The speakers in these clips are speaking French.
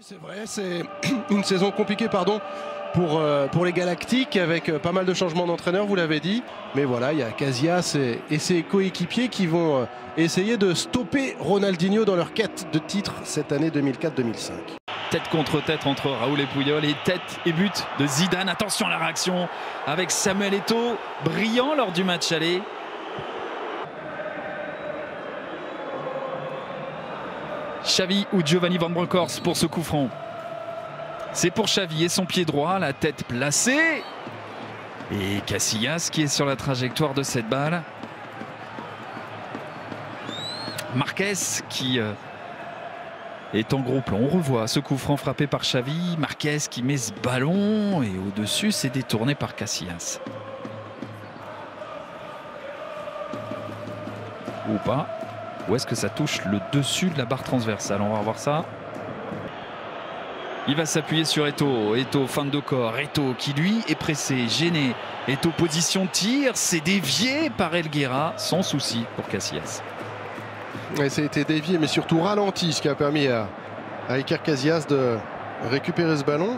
C'est vrai, c'est une saison compliquée pour les Galactiques avec pas mal de changements d'entraîneur, vous l'avez dit. Mais voilà, il y a Casillas et ses coéquipiers qui vont essayer de stopper Ronaldinho dans leur quête de titre cette année 2004-2005. Tête contre tête entre Raoul et Puyol et tête et but de Zidane. Attention à la réaction avec Samuel Eto'o, brillant lors du match aller. Xavi ou Giovanni Van Bronckhorst pour ce coup franc. C'est pour Xavi et son pied droit, la tête placée. Et Casillas qui est sur la trajectoire de cette balle. Marquez qui est en gros plan. On revoit ce coup franc frappé par Xavi. Marquez qui met ce ballon et au-dessus c'est détourné par Casillas. Ou pas. Ou est-ce que ça touche le dessus de la barre transversale? On va voir ça. Il va s'appuyer sur Eto'o. Eto'o, fin de corps. Eto'o qui lui est pressé, gêné. Eto'o, position de tir. C'est dévié par Helguera. Sans souci pour Casillas. Et ça a été dévié, mais surtout ralenti, ce qui a permis à Iker Casillas de récupérer ce ballon.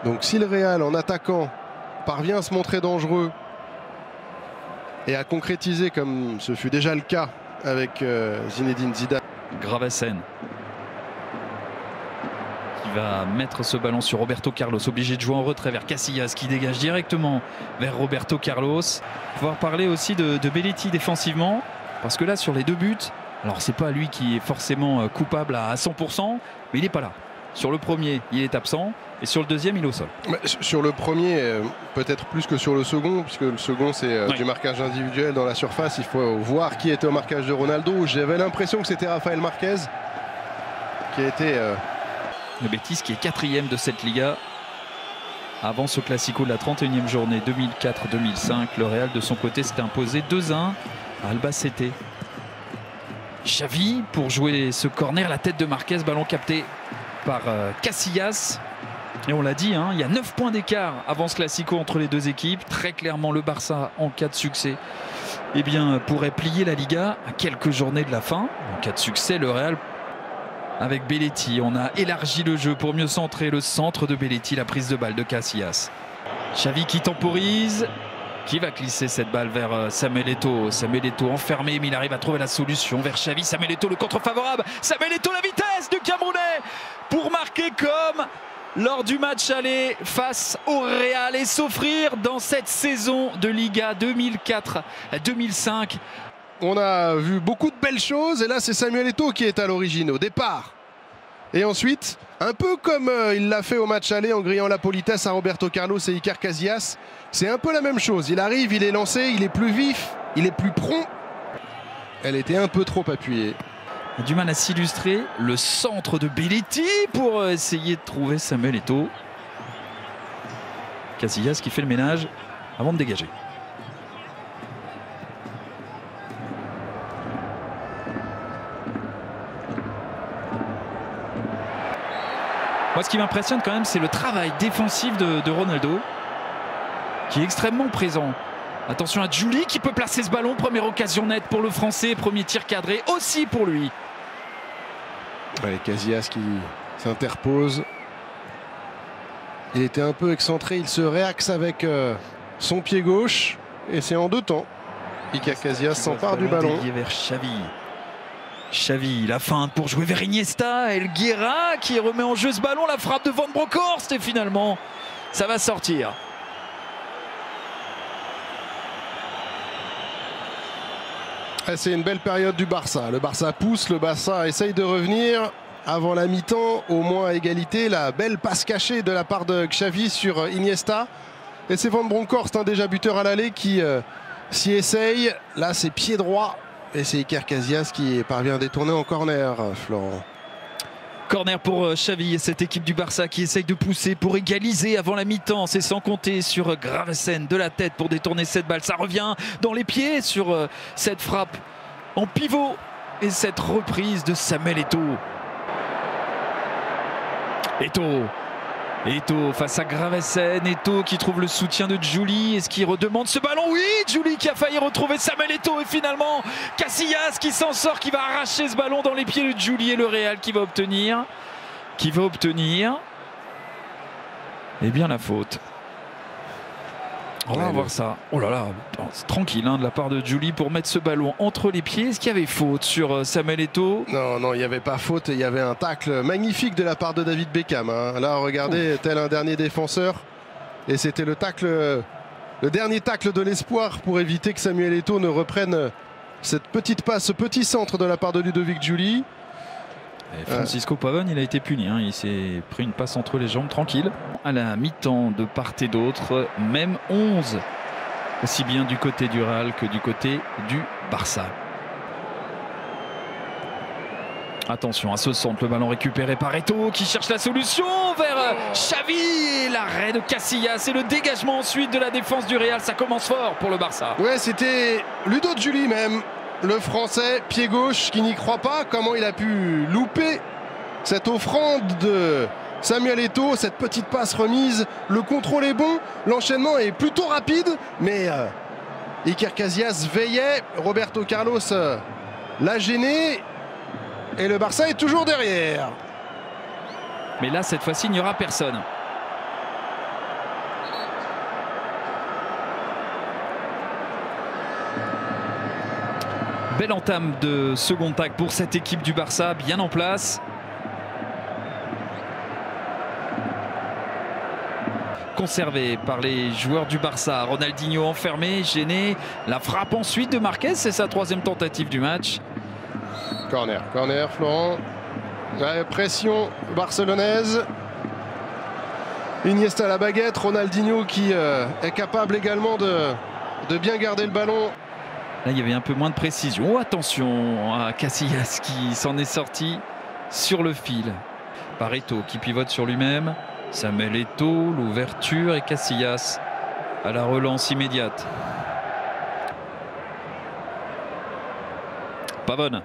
Donc si le Real, en attaquant, parvient à se montrer dangereux et à concrétiser, comme ce fut déjà le cas avec Zinedine Zidane. Gravesen qui va mettre ce ballon sur Roberto Carlos, obligé de jouer en retrait vers Casillas qui dégage directement vers Roberto Carlos. Pouvoir parler aussi de Belletti défensivement, parce que là sur les deux buts, alors c'est pas lui qui est forcément coupable à 100%, mais il n'est pas là. Sur le premier, il est absent. Et sur le deuxième, il est au sol. Sur le premier, peut-être plus que sur le second, puisque le second, c'est du marquage individuel dans la surface. Il faut voir qui était au marquage de Ronaldo. J'avais l'impression que c'était Rafael Marquez qui a été... Le Betis qui est 4e de cette Liga. Avant ce Classico de la 31e journée 2004-2005, le Real de son côté s'était imposé 2-1 à Albacete. Xavi pour jouer ce corner, la tête de Marquez, ballon capté par Casillas. Et on l'a dit, hein, il y a 9 points d'écart avant ce Classico entre les deux équipes. Très clairement, le Barça, en cas de succès, eh bien, pourrait plier la Liga à quelques journées de la fin. En cas de succès, le Real, avec Belletti, on a élargi le jeu pour mieux centrer le centre de Belletti, la prise de balle de Casillas. Xavi qui temporise, qui va glisser cette balle vers Samuel Eto'o. Samuel Eto'o enfermé, mais il arrive à trouver la solution vers Xavi. Samuel Eto'o, le contre favorable. Samuel Eto'o, la vitesse du Camerounais pour marquer comme lors du match aller face au Real et s'offrir dans cette saison de Liga 2004-2005. On a vu beaucoup de belles choses et là c'est Samuel Eto'o qui est à l'origine au départ. Et ensuite, un peu comme il l'a fait au match aller en grillant la politesse à Roberto Carlos et Iker Casillas, c'est un peu la même chose. Il arrive, il est lancé, il est plus vif, il est plus prompt. Elle était un peu trop appuyée. Du mal à s'illustrer, le centre de Belletti pour essayer de trouver Samuel Eto'o. Casillas qui fait le ménage avant de dégager. Moi, ce qui m'impressionne quand même, c'est le travail défensif de Ronaldo, qui est extrêmement présent. Attention à Juli qui peut placer ce ballon. Première occasion nette pour le Français. Premier tir cadré aussi pour lui. Ouais, Casillas qui s'interpose. Il était un peu excentré. Il se réaxe avec son pied gauche. Et c'est en deux temps. Iker Casillas s'empare du ballon. Vers Xavi. Xavi, la feinte pour jouer vers Iniesta. Helguera qui remet en jeu ce ballon. La frappe de Van Bronckhorst. Et finalement, ça va sortir. C'est une belle période du Barça. Le Barça pousse, le Barça essaye de revenir avant la mi-temps, au moins à égalité. La belle passe cachée de la part de Xavi sur Iniesta. Et c'est Van Bronckhorst, déjà buteur à l'aller, qui s'y essaye. Là, c'est pied droit. Et c'est Iker Casillas qui parvient à détourner en corner, Florent. Corner pour Xavi et cette équipe du Barça qui essaye de pousser pour égaliser avant la mi-temps. C'est sans compter sur Gravesen de la tête pour détourner cette balle. Ça revient dans les pieds sur cette frappe en pivot et cette reprise de Samuel Eto'o. Eto'o face à Gravesen. Eto'o qui trouve le soutien de Juli. Est-ce qu'il redemande ce ballon? Oui, Juli qui a failli retrouver Samuel Eto'o. Et finalement, Casillas qui s'en sort, qui va arracher ce ballon dans les pieds de Juli. Et le Real qui va obtenir qui va obtenir bien la faute. On va voir ça. Oh là là, c'est tranquille de la part de Giuli pour mettre ce ballon entre les pieds. Est-ce qu'il y avait faute sur Samuel Eto'o? Non, il n'y avait pas faute. Il y avait un tacle magnifique de la part de David Beckham. Là, regardez, tel un dernier défenseur. Et c'était le dernier tacle de l'espoir pour éviter que Samuel Eto'o ne reprenne cette petite passe, ce petit centre de la part de Ludovic Giuli. Et Francisco Pavone, il a été puni. Il s'est pris une passe entre les jambes, tranquille. À la mi-temps, de part et d'autre, même 11. Aussi bien du côté du Real que du côté du Barça. Attention à ce centre, le ballon récupéré par Eto'o qui cherche la solution vers Xavi. L'arrêt de Casillas et le dégagement ensuite de la défense du Real. Ça commence fort pour le Barça. Ouais, c'était Ludo Giuli même. Le Français, pied gauche, qui n'y croit pas. Comment il a pu louper cette offrande de Samuel Eto'o, cette petite passe remise. Le contrôle est bon, l'enchaînement est plutôt rapide, mais Iker Casillas veillait. Roberto Carlos l'a gêné et le Barça est toujours derrière. Mais là, cette fois-ci, il n'y aura personne. Belle entame de second acte pour cette équipe du Barça, bien en place. Conservé par les joueurs du Barça. Ronaldinho enfermé, gêné. La frappe ensuite de Marquez, c'est sa troisième tentative du match. Corner, Florent. La pression barcelonaise. Iniesta à la baguette, Ronaldinho qui est capable également de bien garder le ballon. Là, il y avait un peu moins de précision. Oh, attention à Casillas qui s'en est sorti sur le fil. Par Eto'o qui pivote sur lui-même. Samuel Eto'o, l'ouverture et Casillas à la relance immédiate. Pavone.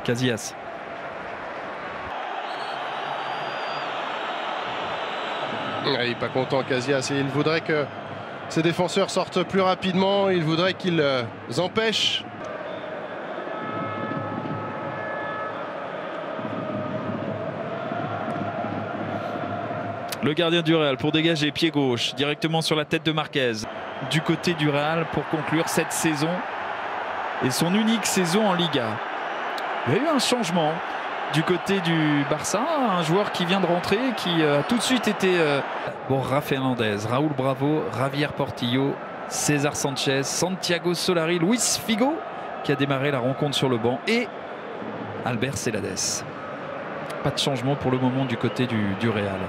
Casillas. Il n'est pas content Casillas et il voudrait que ses défenseurs sortent plus rapidement. Il voudrait qu'ils empêchent. Le gardien du Real pour dégager pied gauche directement sur la tête de Marquez. Du côté du Real pour conclure cette saison et son unique saison en Liga. Il y a eu un changement du côté du Barça, un joueur qui vient de rentrer, qui a tout de suite été Rafa Hernandez, Raúl Bravo, Javier Portillo, César Sanchez, Santiago Solari, Luis Figo qui a démarré la rencontre sur le banc et Albert Celades. Pas de changement pour le moment du côté du Real.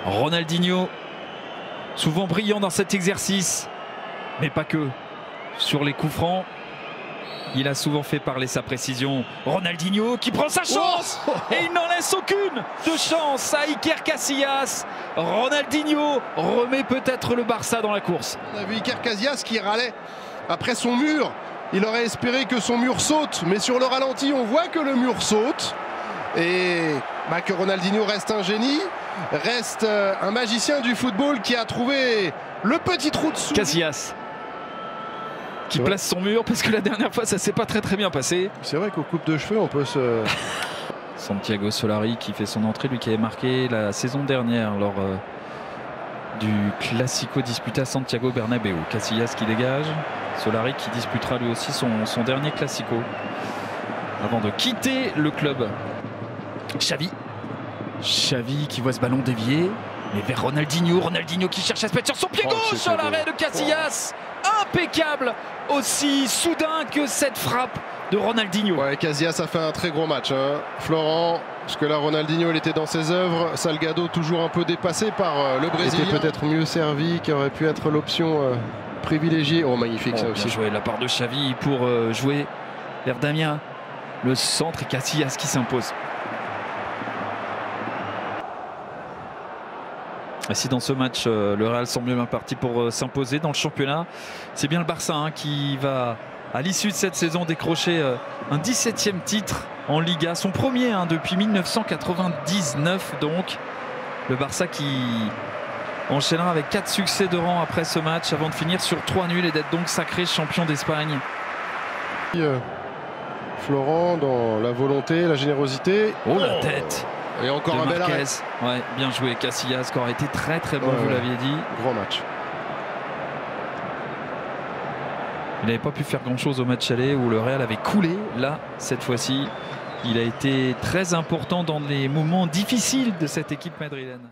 Ronaldinho, souvent brillant dans cet exercice, mais pas que. Sur les coups francs, il a souvent fait parler sa précision. Ronaldinho qui prend sa chance et il n'en laisse aucune de chance à Iker Casillas. Ronaldinho remet peut-être le Barça dans la course. On a vu Iker Casillas qui râlait après son mur. Il aurait espéré que son mur saute, mais sur le ralenti, on voit que le mur saute. Et que Ronaldinho reste un génie, reste un magicien du football qui a trouvé le petit trou dessous. Casillas qui place son mur parce que la dernière fois ça s'est pas très bien passé. C'est vrai qu'au coupe de cheveux on peut se... Santiago Solari qui fait son entrée, lui qui avait marqué la saison dernière lors du Classico disputé à Santiago Bernabéu. Casillas qui dégage, Solari qui disputera lui aussi son dernier Classico avant de quitter le club. Xavi qui voit ce ballon dévier, mais vers Ronaldinho qui cherche à se mettre sur son pied gauche à l'arrêt de Casillas. Impeccable, aussi soudain que cette frappe de Ronaldinho. Ouais, Casillas a fait un très gros match, Florent, parce que là Ronaldinho il était dans ses œuvres. Salgado toujours un peu dépassé par le Brésilien. Il était peut-être mieux servi, qui aurait pu être l'option privilégiée. Oh, magnifique ça aussi. Bien joué de la part de Xavi pour jouer vers Damien. Le centre et Casillas qui s'impose. Si dans ce match le Real semble bien parti pour s'imposer dans le championnat, c'est bien le Barça qui va à l'issue de cette saison décrocher un 17e titre en Liga, son premier depuis 1999 donc. Le Barça qui enchaînera avec 4 succès de rang après ce match avant de finir sur 3 nuls et d'être donc sacré champion d'Espagne. Florent dans la volonté, la générosité. Oh, la tête. Et encore un bel arrêt. Ouais, bien joué Casillas qui aurait été très très bon, vous l'aviez dit. Grand match. Il n'avait pas pu faire grand chose au match aller où le Real avait coulé. Là, cette fois-ci, il a été très important dans les moments difficiles de cette équipe madrilène.